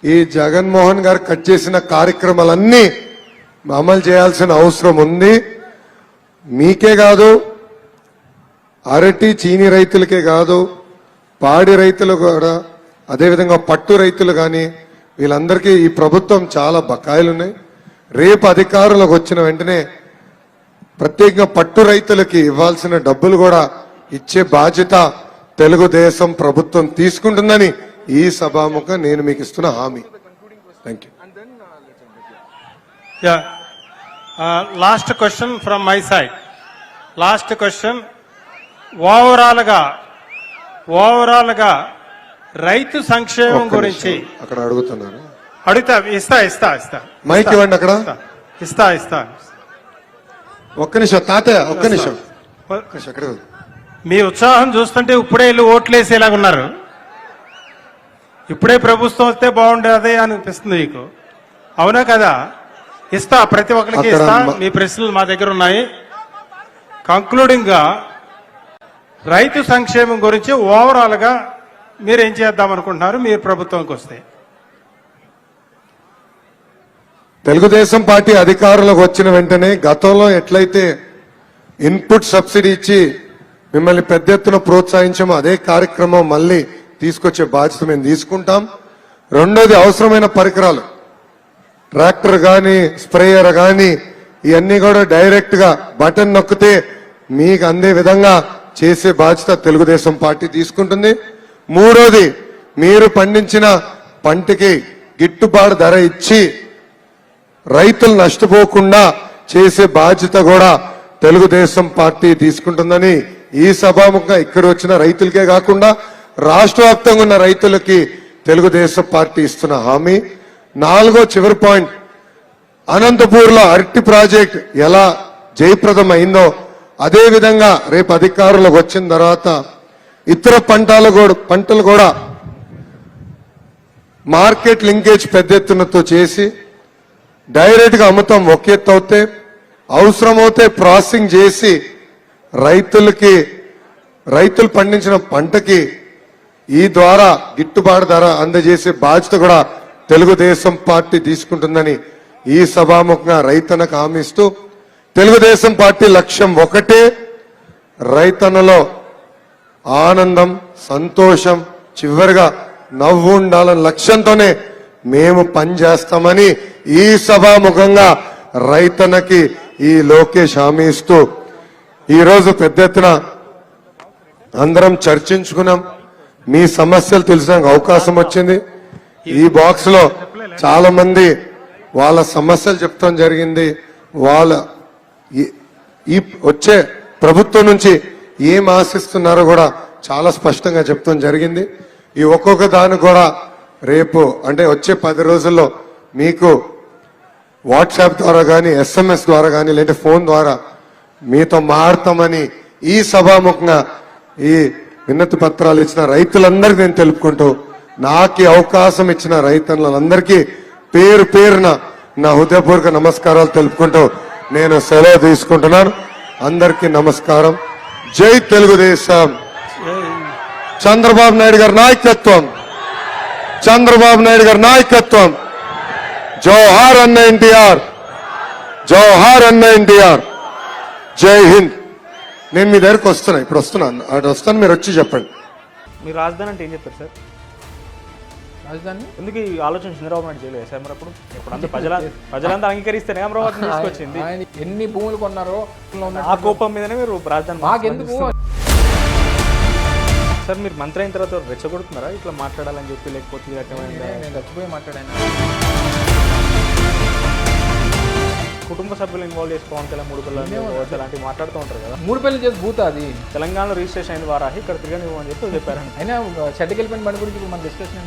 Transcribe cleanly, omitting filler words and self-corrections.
ఈ జగన్మోహన్ గారు కట్ చేసిన కార్యక్రమాలన్నీ అమలు చేయాల్సిన అవసరం ఉంది. మీకే కాదు, అరటి చీని రైతులకే కాదు, పాడి రైతులు కూడా, అదేవిధంగా పట్టు రైతులు కానీ వీళ్ళందరికీ ఈ ప్రభుత్వం చాలా బకాయిలు ఉన్నాయి. రేపు అధికారులకు వచ్చిన వెంటనే ప్రత్యేకంగా పట్టు రైతులకి ఇవ్వాల్సిన డబ్బులు కూడా ఇచ్చే బాధ్యత తెలుగుదేశం ప్రభుత్వం తీసుకుంటుందని ఈ సభాముఖంగా నేను మీకు ఇస్తున్న హామీ. Thank you. Last question from my side. Last question, overall గా రైతు సంక్షేమం గురించి అక్కడ అడుగుతున్నారు. అడుగుతా, ఇస్తా మైక్ ఇవ్వండి. అక్కడ ఇస్తా. ఒక్క నిమిషం తాతయ్య, ఒక్క నిమిషం. అక్కడ మీ ఉత్సాహం చూస్తుంటే ఇప్పుడే వెళ్ళి ఓట్లేసేలాగా ఉన్నారు. ఇప్పుడే ప్రభుత్వం వస్తే బాగుండేది అనిపిస్తుంది మీకు, అవునా కదా? ఇస్తా, ప్రతి ఒక్కరికి ఇస్తా. మీ ప్రశ్నలు మా దగ్గర ఉన్నాయి. కంక్లూడింగ్ గా రైతు సంక్షేమం గురించి ఓవరాల్ గా మీరేం చేద్దాం అనుకుంటున్నారు మీరు ప్రభుత్వంకి వస్తే? తెలుగుదేశం పార్టీ అధికారంలోకి వచ్చిన వెంటనే గతంలో ఎట్లయితే ఇన్పుట్ సబ్సిడీ ఇచ్చి మిమ్మల్ని పెద్ద ఎత్తున ప్రోత్సహించామో అదే కార్యక్రమం మళ్ళీ తీసుకొచ్చే బాధ్యత మేము తీసుకుంటాం. రెండోది, అవసరమైన పరికరాలు, ట్రాక్టర్ గాని స్ప్రేయర్ గాని ఇవన్నీ కూడా డైరెక్ట్ గా బటన్ నొక్కితే మీకు అందే విధంగా చేసే బాధ్యత తెలుగుదేశం పార్టీ తీసుకుంటుంది. మూడోది, మీరు పండించిన పంటకి గిట్టుబాటు ధర ఇచ్చి రైతులు నష్టపోకుండా చేసే బాధ్యత కూడా తెలుగుదేశం పార్టీ తీసుకుంటుందని ఈ సభాముఖంగా ఇక్కడ వచ్చిన రైతులకే కాకుండా రాష్ట్ర వ్యాప్తంగా ఉన్న రైతులకి తెలుగుదేశం పార్టీ ఇస్తున్న హామీ. నాలుగో చివరి పాయింట్, అనంతపూర్ లో అరటి ప్రాజెక్ట్ ఎలా జయప్రదం అయిందో అదే విధంగా రేపు అధికారులకు వచ్చిన తర్వాత ఇతర పంటలు కూడా మార్కెట్ లింకేజ్ పెద్ద ఎత్తునతో చేసి డైరెక్ట్ గా అమ్ముతాం. ఒక ఎత్తు అవుతే అవసరమవుతే ప్రాసెసింగ్ చేసి రైతులు పండించిన పంటకి ఈ ద్వారా గిట్టుబాటు ధర అందజేసే బాధ్యత కూడా తెలుగుదేశం పార్టీ తీసుకుంటుందని ఈ సభాముఖంగా రైతన్నకు హామీ ఇస్తూ, తెలుగుదేశం పార్టీ లక్ష్యం ఒకటే, రైతన్నలో ఆనందం, సంతోషం, చివరిగా నవ్వు ఉండాలన్న లక్ష్యంతోనే మేము పనిచేస్తామని ఈ సభాముఖంగా రైతన్నకి ఈ లోకేష్ హామీ ఇస్తూ, ఈరోజు పెద్ద ఎత్తున అందరం చర్చించుకున్నాం. మీ సమస్యలు తెలుసుకోవడానికి అవకాశం వచ్చింది. ఈ బాక్స్ లో చాలా మంది వాళ్ళ సమస్యలు చెప్తాం జరిగింది. వాళ్ళ ఈ వచ్చే ప్రభుత్వం నుంచి ఏం ఆశిస్తున్నారో కూడా చాలా స్పష్టంగా చెప్తాం జరిగింది. ఈ ఒక్కొక్క దాన్ని కూడా రేపు అంటే వచ్చే 10 రోజుల్లో మీకు వాట్సాప్ ద్వారా కానీ SMS ద్వారా కానీ లేదంటే ఫోన్ ద్వారా మీతో మారుతామని ఈ సభాముఖంగా ఈ వినతి పత్రాలు ఇచ్చిన రైతులందరికీ నేను తెలుపుకుంటూ, నాకు అవకాశం ఇచ్చిన రైతులందరికీ పేరు పేరున నా హృదయపూర్వక నమస్కారాలు తెలుపుకుంటూ నేను సెలవు తీసుకుంటున్నాను. అందరికీ నమస్కారం. జై తెలుగుదేశం. చంద్రబాబు నాయుడు గారి నాయకత్వం, చంద్రబాబు నాయుడు గారి నాయకత్వం. జోహార్ అన్న ఎన్టీఆర్, జోహార్ అన్న ఎన్టీఆర్. జై హింద్. నేను మీ దగ్గరకు వస్తున్నా, ఇప్పుడు వస్తున్నాను, అటు వస్తాను, మీరు వచ్చి చెప్పండి. మీరు రాజధాని అంటే ఏం చెప్తారు సార్? రాజధాని ఎందుకు ఈ ఆలోచన చంద్రబాబు నాయుడు చేయలేదు సార్? మరి అప్పుడు ఇప్పుడు ప్రజలంతా అంగీకరిస్తేనే అమరావతి తీసుకొచ్చింది. ఎన్ని భూములు కొన్నారో ఆ కోపం మీదనే మీరు రాజధాని మాకెందుకు సార్? మీరు మంత్రి అయిన తర్వాత రెచ్చగొడుతున్నారా ఇట్లా మాట్లాడాలని చెప్పి, లేకపోతే ఈ రకమైన నేను చచ్చిపోయి మాట్లాడాను. కుటుంబ సభ్యులు ఇన్వాల్వ్ చేసి పవన్ కళ్యాణ్ 3 పిల్లలు అలాంటివి మాట్లాడుతూ ఉంటారు కదా. 3 పెళ్లి చేసి భూత అది తెలంగాణలో రిజిస్ట్రేషన్ అయిన వారాహి ఇక్కడ తిరగనివ్వని చెప్పి చెప్పారు. అయినా షెడ్కి వెళ్ళిపోయిన బండి గురించి ఇప్పుడు మన డిస్కషన్